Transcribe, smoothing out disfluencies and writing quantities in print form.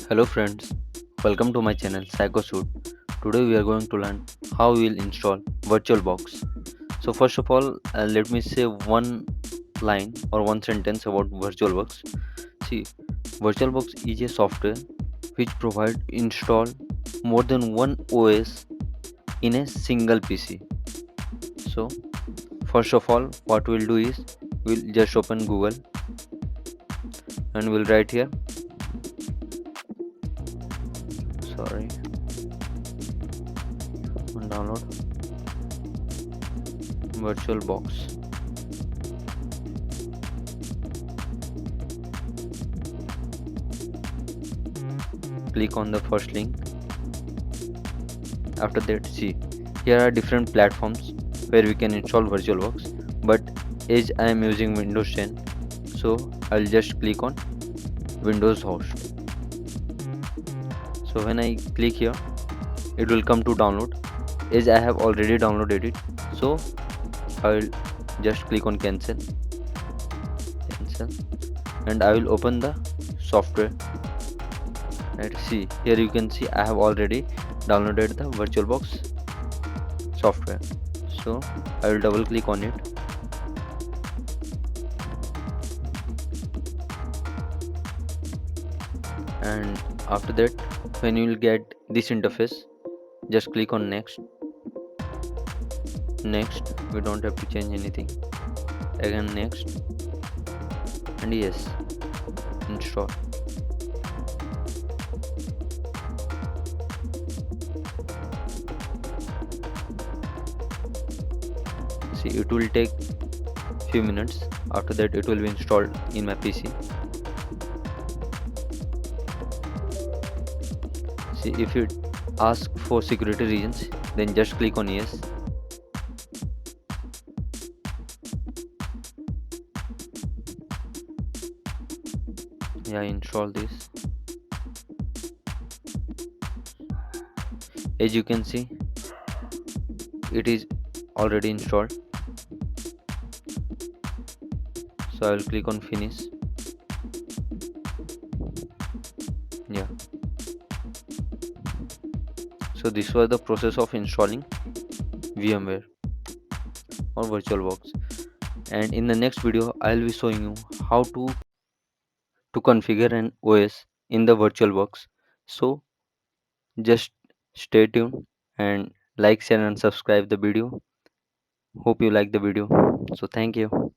Hello friends, welcome to my channel PsychoSuit. Today we are going to learn how we will install VirtualBox. So first of all, let me say one line or one sentence about VirtualBox. See, VirtualBox is a software which provide install more than one OS in a single PC. So first of all, what we'll do is we'll just open Google and we'll write here. Sorry, download VirtualBox. Click on the first link. After that, see, here are different platforms where we can install VirtualBox, but as I am using Windows 10, so I'll just click on Windows host. So when I click here, it will come to download. As I have already downloaded it, so I will just click on cancel, and I will open the software. Right, see, here you can see I have already downloaded the VirtualBox software. So I will double click on it, and after that, when you will get this interface, just click on next. We don't have to change anything. Again next, and yes, install. See, it will take few minutes. After that, it will be installed in my PC. See, if it asks for security reasons, then just click on yes. Yeah, install this. As you can see, it is already installed. So I will click on finish. Yeah, so this was the process of installing VMware or VirtualBox, and in the next video I'll be showing you how to configure an OS in the VirtualBox. So just stay tuned and like, share and subscribe the video. Hope you like the video. So thank you.